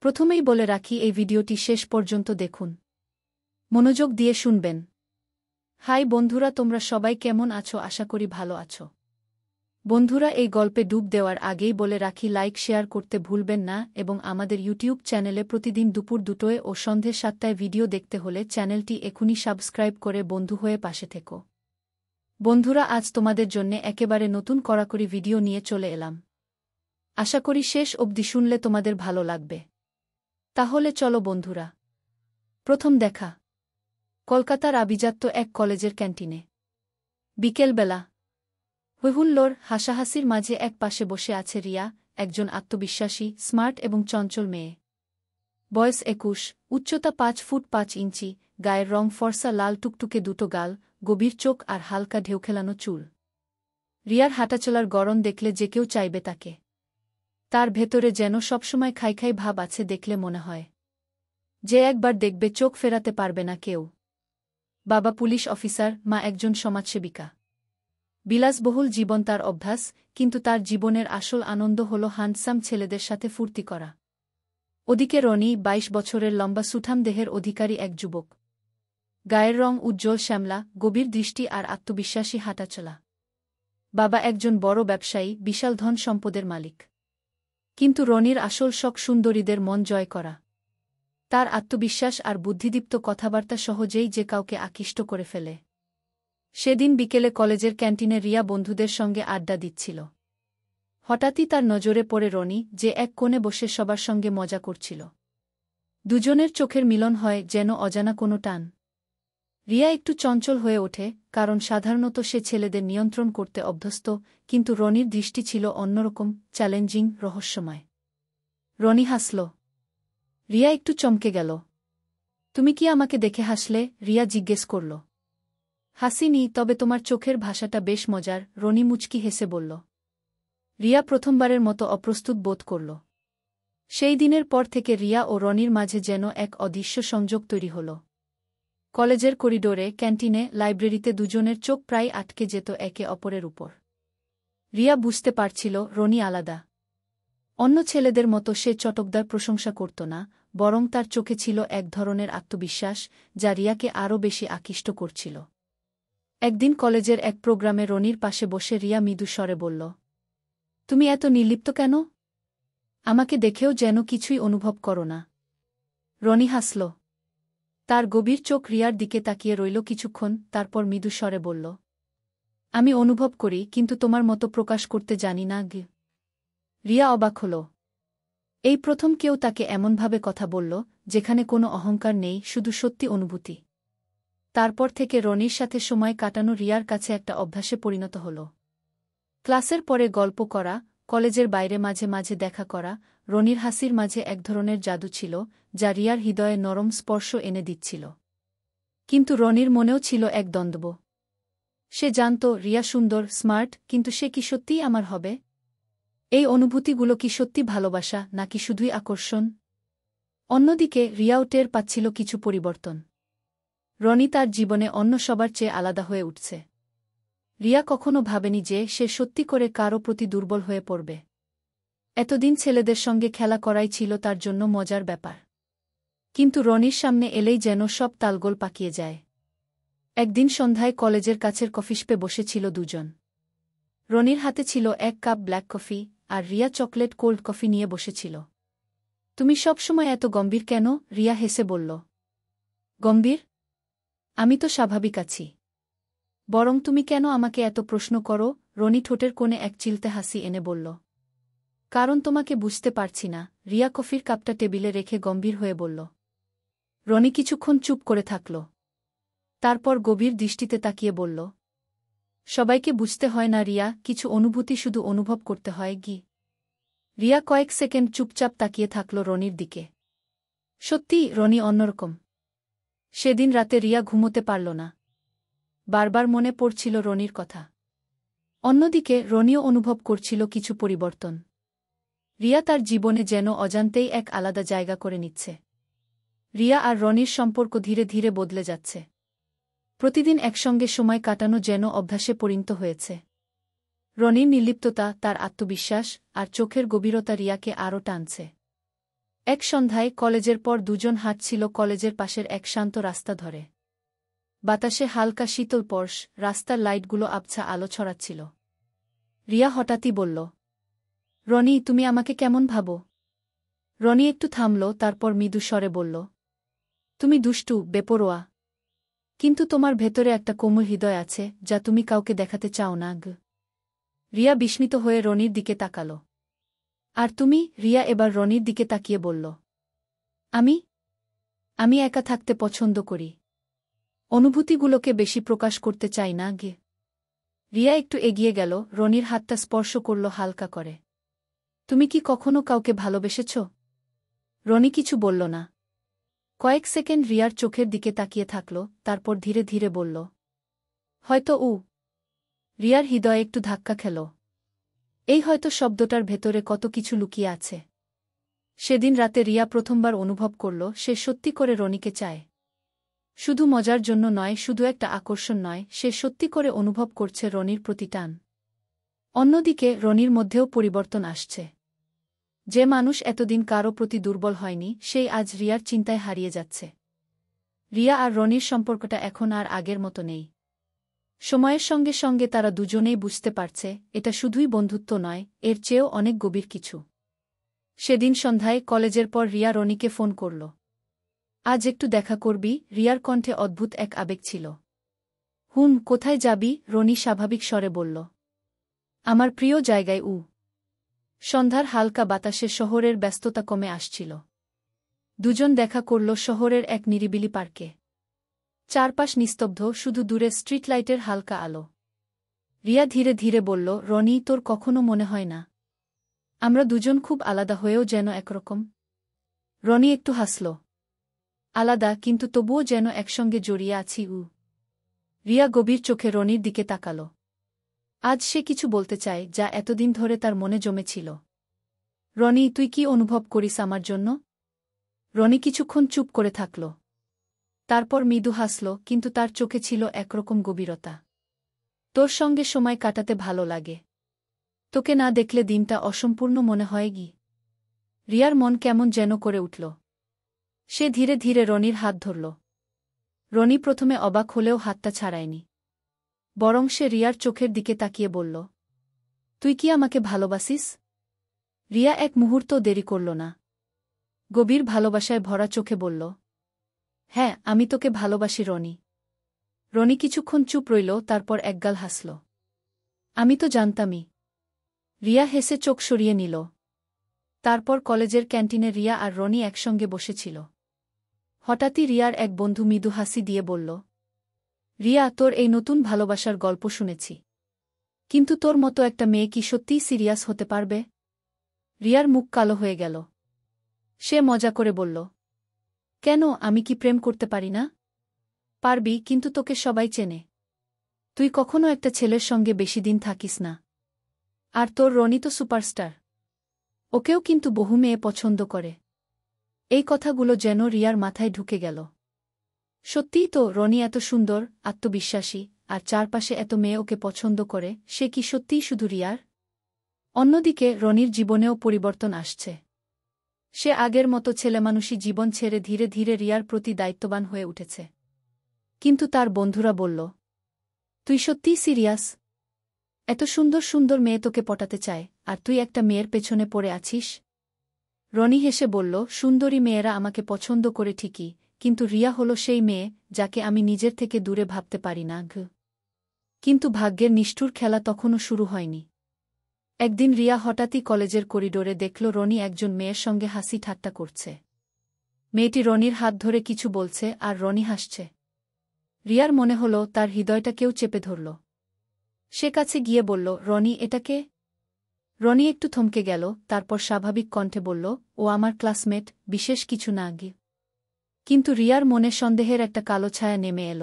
প্রথমেই বলে রাখি এই ভিডিওটি শেষ পর্যন্ত দেখুন। মনোযোগ দিয়ে শুনবেন। হাই বন্ধুরা, তোমরা সবাই কেমন আছো? আশা করি ভালো আছো। বন্ধুরা, এই গল্পে ডুব দেওয়ার আগেই বলে রাখি লাইক শেয়ার করতে ভুলবেন না এবং আমাদের ইউটিউব চ্যানেলে প্রতিদিন দুপুর 2টোয় ও সন্ধে 7টায় ভিডিও দেখতে হলে চ্যানেলটি এখনই সাবস্ক্রাইব করে বন্ধু হয়ে পাশে থেকো। বন্ধুরা, আজ তোমাদের জন্যে একেবারে নতুন কড়াকড়ি ভিডিও নিয়ে চলে এলাম। আশা করি শেষ অবধি শুনলে তোমাদের ভালো লাগবে। তাহলে চলো বন্ধুরা। প্রথম দেখা। কলকাতার আভিজাত্য এক কলেজের ক্যান্টিনে। বিকেলবেলা। হৈহুল্লোড় হাসাহাসির মাঝে এক পাশে বসে আছে রিয়া, একজন আত্মবিশ্বাসী, স্মার্ট এবং চঞ্চল মেয়ে। বয়স 21, উচ্চতা 5 ফুট 5 ইঞ্চি, গায়ের রং ফর্সা লাল টুকটুকে দুটো গাল, গভীর চোখ আর হালকা ঢেউখেলানো চুল। রিয়ার হাঁটাচলার গড়ন দেখলে যে কেউ চাইবে তাকে। তার ভেতরে যেন সবসময় খাই ভাব আছে, দেখলে মনে হয় যে একবার দেখবে চোখ ফেরাতে পারবে না কেউ। বাবা পুলিশ অফিসার, মা একজন সমাজসেবিকা। বিলাসবহুল জীবন তার অভ্যাস, কিন্তু তার জীবনের আসল আনন্দ হল হ্যান্ডসাম ছেলেদের সাথে ফুর্তি করা। ওদিকে রনি, 22 বছরের লম্বা সুঠাম দেহের অধিকারী এক যুবক। গায়ের রং উজ্জ্বল শ্যামলা, গভীর দৃষ্টি আর আত্মবিশ্বাসী হাঁটাচলা। বাবা একজন বড় ব্যবসায়ী, বিশাল ধন সম্পদের মালিক। কিন্তু রনির আসল শখ সুন্দরীদের মন জয় করা। তার আত্মবিশ্বাস আর বুদ্ধিদীপ্ত কথাবার্তা সহজেই যে কাউকে আকৃষ্ট করে ফেলে। সেদিন বিকেলে কলেজের ক্যান্টিনে রিয়া বন্ধুদের সঙ্গে আড্ডা দিচ্ছিল। হঠাৎই তার নজরে পড়ে রনি, যে এক কোণে বসে সবার সঙ্গে মজা করছিল। দুজনের চোখের মিলন হয় যেন অজানা কোনো টান। রিয়া একটু চঞ্চল হয়ে ওঠে, কারণ সাধারণত সে ছেলেদের নিয়ন্ত্রণ করতে অভ্যস্ত, কিন্তু রনির দৃষ্টি ছিল অন্যরকম, চ্যালেঞ্জিং, রহস্যময়। রনি হাসল। রিয়া একটু চমকে গেল। তুমি কি আমাকে দেখে হাসলে? রিয়া জিজ্ঞেস করল। হাসিনি, তবে তোমার চোখের ভাষাটা বেশ মজার, রনি মুচকি হেসে বলল। রিয়া প্রথমবারের মতো অপ্রস্তুত বোধ করল। সেই দিনের পর থেকে রিয়া ও রনির মাঝে যেন এক অদৃশ্য সংযোগ তৈরি হল। কলেজের করিডোরে, ক্যান্টিনে, লাইব্রেরিতে দুজনের চোখ প্রায় আটকে যেত একে অপরের উপর। রিয়া বুঝতে পারছিল রনি আলাদা। অন্য ছেলেদের মতো সে চটকদার প্রশংসা করত না, বরং তার চোখে ছিল এক ধরনের আত্মবিশ্বাস, যা রিয়াকে আরও বেশি আকৃষ্ট করছিল। একদিন কলেজের এক প্রোগ্রামে রনির পাশে বসে রিয়া মৃদু স্বরে বলল, তুমি এত নির্লিপ্ত কেন? আমাকে দেখেও যেন কিছুই অনুভব করো না। রনি হাসল। তার গভীর চোখ রিয়ার দিকে তাকিয়ে রইল কিছুক্ষণ, তারপর মৃদু স্বরে বলল, আমি অনুভব করি, কিন্তু তোমার মতো প্রকাশ করতে জানি না। রিয়া অবাক হল। এই প্রথম কেউ তাকে এমনভাবে কথা বলল, যেখানে কোনো অহংকার নেই, শুধু সত্যি অনুভূতি। তারপর থেকে রনির সাথে সময় কাটানো রিয়ার কাছে একটা অভ্যাসে পরিণত হল। ক্লাসের পরে গল্প করা, কলেজের বাইরে মাঝে মাঝে দেখা করা। রনির হাসির মাঝে এক ধরনের জাদু ছিল, যা রিয়ার হৃদয়ে নরম স্পর্শ এনে দিচ্ছিল। কিন্তু রনির মনেও ছিল এক দ্বন্দ্ব। সে জানত রিয়া সুন্দর, স্মার্ট, কিন্তু সে কি সত্যিই আমার হবে? এই অনুভূতিগুলো কি সত্যি ভালোবাসা, নাকি শুধুই আকর্ষণ? অন্যদিকে রিয়াও টের পাচ্ছিল কিছু পরিবর্তন। রনি তার জীবনে অন্য সবার চেয়ে আলাদা হয়ে উঠছে। রিয়া কখনো ভাবেনি যে সে সত্যি করে কারও প্রতি দুর্বল হয়ে পড়বে। এতদিন ছেলেদের সঙ্গে খেলা করাই ছিল তার জন্য মজার ব্যাপার। কিন্তু রনির সামনে এলেই যেন সব তালগোল পাকিয়ে যায়। একদিন সন্ধ্যায় কলেজের কাছের কফিশপে বসেছিল দুজন। রনির হাতে ছিল 1 কাপ ব্ল্যাক কফি, আর রিয়া চকলেট কোল্ড কফি নিয়ে বসেছিল। তুমি সবসময় এত গম্ভীর কেন? রিয়া হেসে বলল। গম্ভীর? আমি তো স্বাভাবিক আছি। বরং তুমি কেন আমাকে এত প্রশ্ন করো? রনি ঠোঁটের কোণে এক চিলতে হাসি এনে বলল। কারণ তোমাকে বুঝতে পারছি না। রিয়া কফির কাপটা টেবিলে রেখে গম্ভীর হয়ে বলল। রনি কিছুক্ষণ চুপ করে থাকল। তারপর গভীর দৃষ্টিতে তাকিয়ে বলল, সবাইকে বুঝতে হয় না রিয়া, কিছু অনুভূতি শুধু অনুভব করতে হয়। রিয়া কয়েক সেকেন্ড চুপচাপ তাকিয়ে থাকল রনির দিকে। সত্যি, রনি অন্যরকম। সেদিন রাতে রিয়া ঘুমোতে পারল না। বারবার মনে পড়ছিল রনির কথা। অন্যদিকে রনিও অনুভব করছিল কিছু পরিবর্তন। রিয়া তার জীবনে যেন অজান্তেই এক আলাদা জায়গা করে নিচ্ছে। রিয়া আর রনির সম্পর্ক ধীরে ধীরে বদলে যাচ্ছে। প্রতিদিন একসঙ্গে সময় কাটানো যেন অভ্যাসে পরিণত হয়েছে। রনির নির্লিপ্ততা, তার আত্মবিশ্বাস আর চোখের গভীরতা রিয়াকে আরও টানছে। এক সন্ধ্যায় কলেজের পর দুজন হাঁটছিল কলেজের পাশের এক শান্ত রাস্তা ধরে। বাতাসে হালকা শীতল পরশ, রাস্তার লাইটগুলো আবছা আলো ছড়াচ্ছিল। রিয়া হঠাৎই বলল, রনি, তুমি আমাকে কেমন ভাবো? রনি একটু থামল, তারপর মৃদু স্বরে বলল, তুমি দুষ্টু, বেপরোয়া। কিন্তু তোমার ভেতরে একটা কোমল হৃদয় আছে যা তুমি কাউকে দেখাতে চাও না। রিয়া বিস্মিত হয়ে রনির দিকে তাকাল। আর তুমি? রিয়া এবার রনির দিকে তাকিয়ে বলল, আমি আমি একা থাকতে পছন্দ করি। অনুভূতিগুলোকে বেশি প্রকাশ করতে চাই না। রিয়া একটু এগিয়ে গেল, রনির হাতটা স্পর্শ করল হালকা করে। তুমি কি কখনো কাউকে ভালোবেসেছ? রনি কিছু বলল না। কয়েক সেকেন্ড রিয়ার চোখের দিকে তাকিয়ে থাকল, তারপর ধীরে ধীরে বলল, হয়তো। রিয়ার হৃদয়ে একটু ধাক্কা খেল। এই হয়তো শব্দটার ভেতরে কত কিছু লুকিয়ে আছে। সেদিন রাতে রিয়া প্রথমবার অনুভব করল সে সত্যি করে রনিকে চায়। শুধু মজার জন্য নয়, শুধু একটা আকর্ষণ নয়, সে সত্যি করে অনুভব করছে রনির প্রতি টান। অন্যদিকে রনির মধ্যেও পরিবর্তন আসছে। যে মানুষ এতদিন কারও প্রতি দুর্বল হয়নি, সেই আজ রিয়ার চিন্তায় হারিয়ে যাচ্ছে। রিয়া আর রনির সম্পর্কটা এখন আর আগের মতো নেই। সময়ের সঙ্গে সঙ্গে তারা দুজনেই বুঝতে পারছে এটা শুধুই বন্ধুত্ব নয়, এর চেয়েও অনেক গভীর কিছু। সেদিন সন্ধ্যায় কলেজের পর রিয়া রনিকে ফোন করল। আজ একটু দেখা করবি? রিয়ার কণ্ঠে অদ্ভুত এক আবেগ ছিল। কোথায় যাবি? রনি স্বাভাবিক স্বরে বলল, আমার প্রিয় জায়গায়। সন্ধ্যার হালকা বাতাসে শহরের ব্যস্ততা কমে আসছিল। দুজন দেখা করল শহরের এক নিরিবিলি পার্কে। চারপাশ নিস্তব্ধ, শুধু দূরে স্ট্রিট লাইটের হালকা আলো। রিয়া ধীরে ধীরে বলল, রনি, তোর কখনো মনে হয় না আমরা দুজন খুব আলাদা হয়েও যেন একরকম? রনি একটু হাসল। আলাদা, কিন্তু তবুও যেন একসঙ্গে জড়িয়ে আছি। রিয়া গভীর চোখে রনির দিকে তাকাল। আজ সে কিছু বলতে চায় যা এতদিন ধরে তার মনে জমেছিল। রনি, তুই কি অনুভব করিস আমার জন্য? রনি কিছুক্ষণ চুপ করে থাকল। তারপর মৃদু হাসল, কিন্তু তার চোখে ছিল একরকম গভীরতা। তোর সঙ্গে সময় কাটাতে ভালো লাগে। তোকে না দেখলে দিনটা অসম্পূর্ণ মনে হয়। রিয়ার মন কেমন যেন করে উঠল। সে ধীরে ধীরে রনির হাত ধরল। রনি প্রথমে অবাক হলেও হাতটা ছাড়ায়নি। বরং সে রিয়ার চোখের দিকে তাকিয়ে বলল, তুই কি আমাকে ভালোবাসিস? রিয়া এক মুহূর্ত দেরি করল না। গভীর ভালোবাসায় ভরা চোখে বলল, হ্যাঁ, আমি তোকে ভালোবাসি রনি। রনি কিছুক্ষণ চুপ রইল, তারপর একগাল হাসল। আমি তো জানতামই। রিয়া হেসে চোখ সরিয়ে নিল। তারপর কলেজের ক্যান্টিনে রিয়া আর রনি একসঙ্গে বসেছিল। হঠাৎই রিয়ার এক বন্ধু মৃদু হাসি দিয়ে বলল, রিয়া, তোর এই নতুন ভালোবাসার গল্প শুনেছি। কিন্তু তোর মতো একটা মেয়ে কি সত্যিই সিরিয়াস হতে পারবে? রিয়ার মুখ কালো হয়ে গেল। সে মজা করে বলল, কেন, আমি কি প্রেম করতে পারি না? পারবি, কিন্তু তোকে সবাই চেনে। তুই কখনো একটা ছেলের সঙ্গে বেশি দিন থাকিস না। আর তোর রনি তো সুপারস্টার। ওকেও কিন্তু বহু মেয়ে পছন্দ করে। এই কথাগুলো যেন রিয়ার মাথায় ঢুকে গেল। সত্যিই তো, রনি এত সুন্দর, আত্মবিশ্বাসী, আর চারপাশে এত মেয়ে ওকে পছন্দ করে। সে কি সত্যিই শুধু রিয়ার? অন্যদিকে রনির জীবনেও পরিবর্তন আসছে। সে আগের মতো ছেলেমানুষী জীবন ছেড়ে ধীরে ধীরে রিয়ার প্রতি দায়িত্ববান হয়ে উঠেছে। কিন্তু তার বন্ধুরা বলল, তুই সত্যিই সিরিয়াস? এত সুন্দর সুন্দর মেয়ে তোকে পটাতে চায়, আর তুই একটা মেয়ের পেছনে পড়ে আছিস? রনি হেসে বলল, সুন্দরী মেয়েরা আমাকে পছন্দ করে ঠিকই, কিন্তু রিয়া হল সেই মেয়ে যাকে আমি নিজের থেকে দূরে ভাবতে পারি না। কিন্তু ভাগ্যের নিষ্ঠুর খেলা তখনও শুরু হয়নি। একদিন রিয়া হঠাৎই কলেজের করিডোরে দেখল রনি একজন মেয়ের সঙ্গে হাসি ঠাট্টা করছে। মেয়েটি রনির হাত ধরে কিছু বলছে, আর রনি হাসছে। রিয়ার মনে হল তার হৃদয়টা কেউ চেপে ধরল। সে কাছে গিয়ে বলল, রনি, এটা কে? রনি একটু থমকে গেল, তারপর স্বাভাবিক কণ্ঠে বলল, ও আমার ক্লাসমেট, বিশেষ কিছু না। কিন্তু রিয়ার মনে সন্দেহের একটা কালো ছায়া নেমে এল।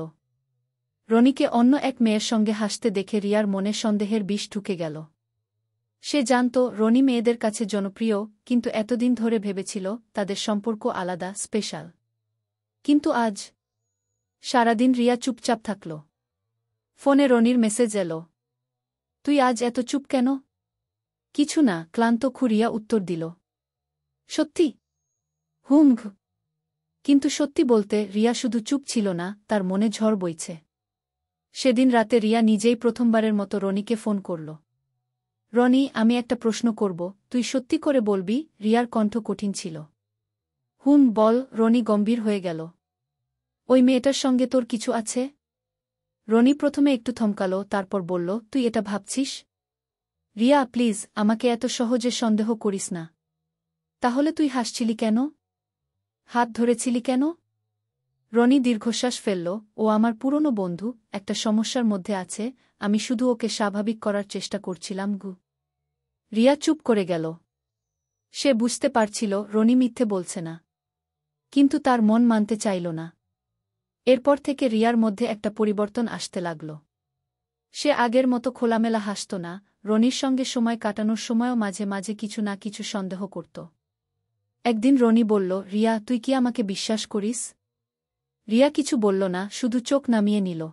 রনিকে অন্য এক মেয়ের সঙ্গে হাসতে দেখে রিয়ার মনে সন্দেহের বিষ ঢুকে গেল। সে জানত রনি মেয়েদের কাছে জনপ্রিয়, কিন্তু এতদিন ধরে ভেবেছিল তাদের সম্পর্ক আলাদা, স্পেশাল। কিন্তু আজ সারাদিন রিয়া চুপচাপ থাকল। ফোনে রনির মেসেজ এল, তুই আজ এত চুপ কেন? কিছু না, ক্লান্ত। রিয়া উত্তর দিল, সত্যি? হুম। কিন্তু সত্যি বলতে রিয়া শুধু চুপ ছিল না, তার মনে ঝড় বইছে। সেদিন রাতে রিয়া নিজেই প্রথমবারের মতো রনিকে ফোন করল। রনি, আমি একটা প্রশ্ন করব, তুই সত্যি করে বলবি। রিয়ার কণ্ঠ কঠিন ছিল। হুম, বল। রনি গম্ভীর হয়ে গেল। ওই মেয়েটার সঙ্গে তোর কিছু আছে? রনি প্রথমে একটু থমকাল, তারপর বলল, তুই এটা ভাবছিস? রিয়া, প্লিজ, আমাকে এত সহজে সন্দেহ করিস না। তাহলে তুই হাসছিলি কেন? হাত ধরেছিলি কেন? রনি দীর্ঘশ্বাস ফেলল। ও আমার পুরনো বন্ধু, একটা সমস্যার মধ্যে আছে, আমি শুধু ওকে স্বাভাবিক করার চেষ্টা করছিলাম। রিয়া চুপ করে গেল। সে বুঝতে পারছিল রনি মিথ্যে বলছে না। কিন্তু তার মন মানতে চাইল না। এরপর থেকে রিয়ার মধ্যে একটা পরিবর্তন আসতে লাগল। সে আগের মতো খোলামেলা হাসত না, রনির সঙ্গে সময় কাটানোর সময়ও মাঝে মাঝে কিছু না কিছু সন্দেহ করত। একদিন রনি বলল, রিয়া, তুই কি আমাকে বিশ্বাস করিস? রিয়া কিছু বলল না, শুধু চোখ নামিয়ে নিল।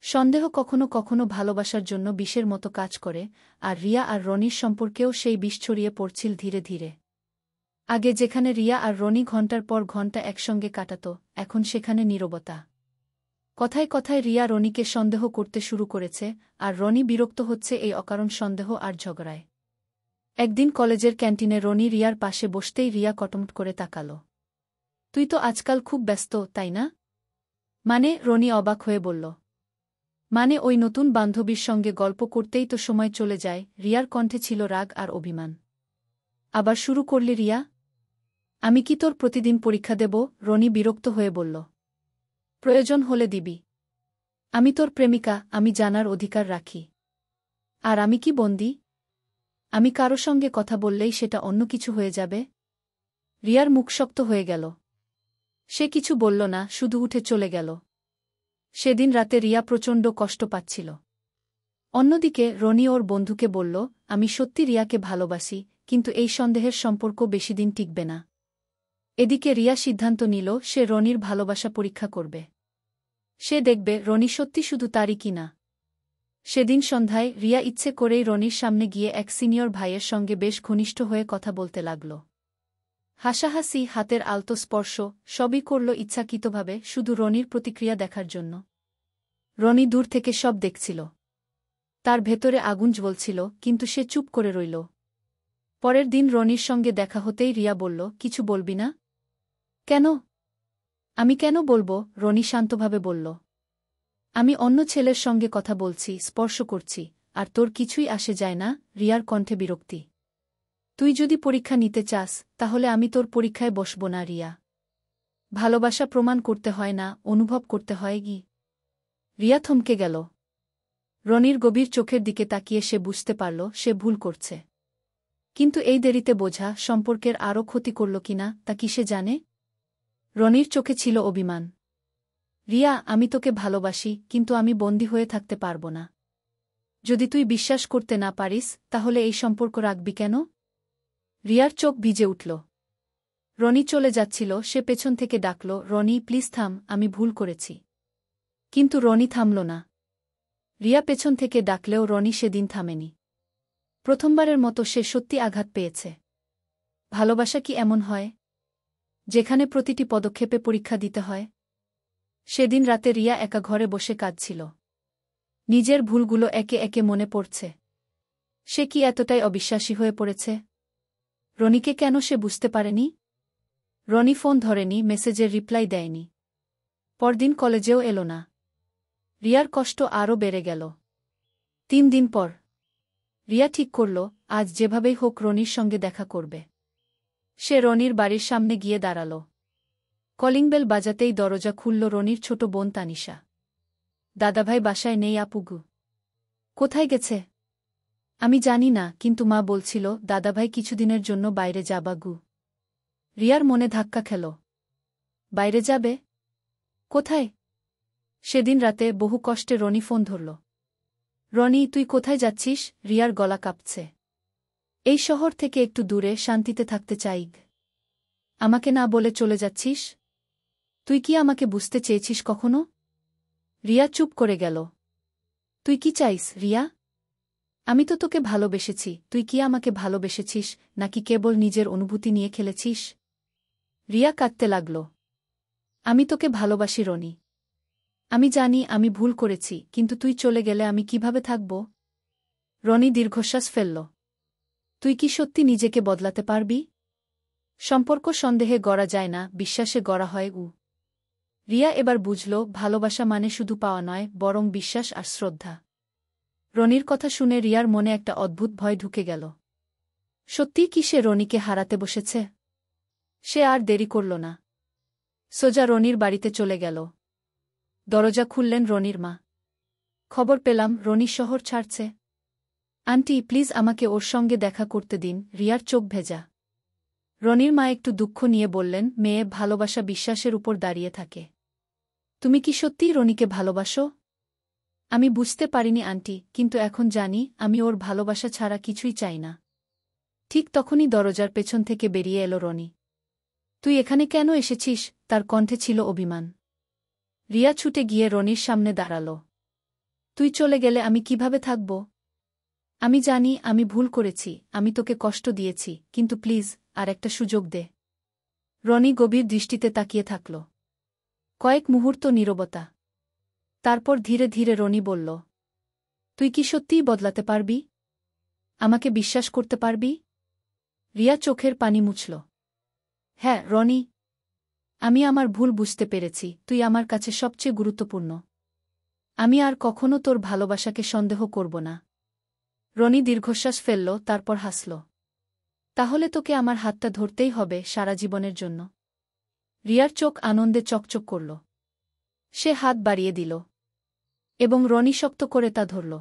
সন্দেহ কখনো কখনো ভালোবাসার জন্য বিষের মতো কাজ করে, আর রিয়া আর রনির সম্পর্কেও সেই বিষ ছড়িয়ে পড়ছিল ধীরে ধীরে। আগে যেখানে রিয়া আর রনি ঘণ্টার পর ঘণ্টা একসঙ্গে কাটাত, এখন সেখানে নীরবতা। কথায় কথায় রিয়া রনিকে সন্দেহ করতে শুরু করেছে, আর রনি বিরক্ত হচ্ছে এই অকারণ সন্দেহ আর ঝগড়ায়। একদিন কলেজের ক্যান্টিনে রনি রিয়ার পাশে বসতেই রিয়া কটমট করে তাকাল। তুই তো আজকাল খুব ব্যস্ত, তাই না? মানে? রনি অবাক হয়ে বলল। মানে, ওই নতুন বান্ধবীর সঙ্গে গল্প করতেই তো সময় চলে যায়। রিয়ার কণ্ঠে ছিল রাগ আর অভিমান। আবার শুরু করলি রিয়া? আমি কি তোর প্রতিদিন পরীক্ষা দেব? রনি বিরক্ত হয়ে বলল। প্রয়োজন হলে দিবি। আমি তোর প্রেমিকা, আমি জানার অধিকার রাখি। আর আমি কি বন্দী? আমি কারো সঙ্গে কথা বললেই সেটা অন্য কিছু হয়ে যাবে? রিয়ার মুখ শক্ত হয়ে গেল। সে কিছু বলল না, শুধু উঠে চলে গেল। সেদিন রাতে রিয়া প্রচণ্ড কষ্ট পাচ্ছিল। অন্যদিকে রনি ওর বন্ধুকে বলল, আমি সত্যি রিয়াকে ভালোবাসি, কিন্তু এই সন্দেহের সম্পর্ক বেশিদিন টিকবে না। এদিকে রিয়া সিদ্ধান্ত নিল সে রনির ভালোবাসা পরীক্ষা করবে। সে দেখবে রনি সত্যি শুধু তারই কিনা। সেদিন সন্ধ্যায় রিয়া ইচ্ছে করেই রনির সামনে গিয়ে এক সিনিয়র ভাইয়ের সঙ্গে বেশ ঘনিষ্ঠ হয়ে কথা বলতে লাগল। হাসাহাসি, হাতের আলতো স্পর্শ, সবই করল ইচ্ছাকৃতভাবে, শুধু রনির প্রতিক্রিয়া দেখার জন্য। রনি দূর থেকে সব দেখছিল। তার ভেতরে আগুন জ্বলছিল, কিন্তু সে চুপ করে রইল। পরের দিন রনির সঙ্গে দেখা হতেই রিয়া বলল, কিছু বলবি না? কেন? আমি কেন বলবো? রনি শান্তভাবে বলল। আমি অন্য ছেলের সঙ্গে কথা বলছি, স্পর্শ করছি, আর তোর কিছুই আসে যায় না। রিয়ার কণ্ঠে বিরক্তি। তুই যদি পরীক্ষা নিতে চাস, তাহলে আমি তোর পরীক্ষায় বসব না রিয়া। ভালোবাসা প্রমাণ করতে হয় না, অনুভব করতে হয়। রিয়া থমকে গেল। রনির গভীর চোখের দিকে তাকিয়ে সে বুঝতে পারল সে ভুল করছে। কিন্তু এই দেরিতে বোঝা সম্পর্কের আরও ক্ষতি করল কিনা তা কি সে জানে? রনির চোখে ছিল অভিমান। রিয়া, আমি তোকে ভালোবাসি, কিন্তু আমি বন্দী হয়ে থাকতে পারব না। যদি তুই বিশ্বাস করতে না পারিস, তাহলে এই সম্পর্ক রাখবি কেন? রিয়ার চোখ ভিজে উঠল। রনি চলে যাচ্ছিল, সে পেছন থেকে ডাকল, রনি, প্লিজ থাম, আমি ভুল করেছি। কিন্তু রনি থামল না। রিয়া পেছন থেকে ডাকলেও রনি সেদিন থামেনি। প্রথমবারের মতো সে সত্যি আঘাত পেয়েছে। ভালোবাসা কি এমন হয়, যেখানে প্রতিটি পদক্ষেপে পরীক্ষা দিতে হয়? সেদিন রাতে রিয়া একা ঘরে বসে কাঁদছিল। নিজের ভুলগুলো একে একে মনে পড়ছে। সে কি এতটাই অবিশ্বাসী হয়ে পড়েছে? রনিকে কেন সে বুঝতে পারেনি? রনি ফোন ধরেনি, মেসেজের রিপ্লাই দেয়নি। পরদিন কলেজেও এলো না। রিয়ার কষ্ট আরও বেড়ে গেল। 3 দিন পর রিয়া ঠিক করল, আজ যেভাবেই হোক রনির সঙ্গে দেখা করবে। সে রনির বাড়ির সামনে গিয়ে দাঁড়াল। কলিংবেল বাজাতেই দরজা খুলল রনির ছোট বোন তানিশা। দাদাভাই বাসায় নেই আপুগু। কোথায় গেছে? আমি জানি না, কিন্তু মা বলছিল দাদাভাই কিছুদিনের জন্য বাইরে যাবাগু। রিয়ার মনে ধাক্কা খেল। বাইরে যাবে? কোথায়? সেদিন রাতে বহু কষ্টে রনি ফোন ধরল। রনি, তুই কোথায় যাচ্ছিস? রিয়ার গলা কাঁপছে। এই শহর থেকে একটু দূরে শান্তিতে থাকতে চাই। আমাকে না বলে চলে যাচ্ছিস? তুই কি আমাকে বুঝতে চেয়েছিস কখনো? রিয়া চুপ করে গেল। তুই কি চাইস রিয়া? আমি তো তোকে ভালোবেসেছি, তুই কি আমাকে ভালোবেসেছিস, নাকি কেবল নিজের অনুভূতি নিয়ে খেলেছিস? রিয়া কাঁদতে লাগল। আমি তোকে ভালোবাসি রনি। আমি জানি আমি ভুল করেছি, কিন্তু তুই চলে গেলে আমি কিভাবে থাকব? রনি দীর্ঘশ্বাস ফেলল। তুই কি সত্যি নিজেকে বদলাতে পারবি? সম্পর্ক সন্দেহে গড়া যায় না, বিশ্বাসে গড়া হয়। রিয়া এবার বুঝল, ভালোবাসা মানে শুধু পাওয়া নয়, বরং বিশ্বাস আর শ্রদ্ধা। রনির কথা শুনে রিয়ার মনে একটা অদ্ভুত ভয় ঢুকে গেল। সত্যিই কি সে রনিকে হারাতে বসেছে? সে আর দেরি করল না। সোজা রনির বাড়িতে চলে গেল। দরজা খুললেন রনির মা। খবর পেলাম রনি শহর ছাড়ছে। আন্টি, প্লিজ আমাকে ওর সঙ্গে দেখা করতে দিন। রিয়ার চোখ ভেজা। রনির মা একটু দুঃখ নিয়ে বললেন, মেয়ে, ভালোবাসা বিশ্বাসের উপর দাঁড়িয়ে থাকে। তুমি কি সত্যিই রনিকে ভালোবাসো? আমি বুঝতে পারিনি আন্টি, কিন্তু এখন জানি আমি ওর ভালোবাসা ছাড়া কিছুই চাই না। ঠিক তখনই দরজার পেছন থেকে বেরিয়ে এলো রনি। তুই এখানে কেন এসেছিস? তার কণ্ঠে ছিল অভিমান। রিয়া ছুটে গিয়ে রনির সামনে দাঁড়াল। তুই চলে গেলে আমি কিভাবে থাকব? আমি জানি আমি ভুল করেছি, আমি তোকে কষ্ট দিয়েছি, কিন্তু প্লিজ আর একটা সুযোগ দে। রনি গভীর দৃষ্টিতে তাকিয়ে থাকল। কয়েক মুহূর্ত নীরবতা। তারপর ধীরে ধীরে রনি বলল, তুই কি সত্যিই বদলাতে পারবি? আমাকে বিশ্বাস করতে পারবি? রিয়া চোখের পানি মুছল। হ্যাঁ রনি, আমি আমার ভুল বুঝতে পেরেছি, তুই আমার কাছে সবচেয়ে গুরুত্বপূর্ণ। আমি আর কখনো তোর ভালোবাসাকে সন্দেহ করব না। রনি দীর্ঘশ্বাস ফেলল, তারপর হাসল। তাহলে তোকে আমার হাতটা ধরতেই হবে সারা জীবনের জন্য। রিয়ার চোখ আনন্দে চকচক করল। সে হাত বাড়িয়ে দিল এবং রনি শক্ত করে তা ধরল।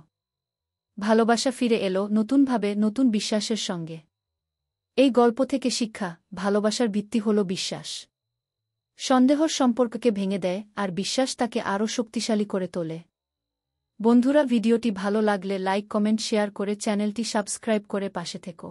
ভালোবাসা ফিরে এলো নতুনভাবে, নতুন বিশ্বাসের সঙ্গে। এই গল্প থেকে শিক্ষা, ভালোবাসার ভিত্তি হল বিশ্বাস। সন্দেহর সম্পর্ককে ভেঙে দেয়, আর বিশ্বাস তাকে আরও শক্তিশালী করে তোলে। বন্ধুরা, ভিডিওটি ভালো লাগলে লাইক, কমেন্ট, শেয়ার করে চ্যানেলটি সাবস্ক্রাইব করে পাশে থেকো।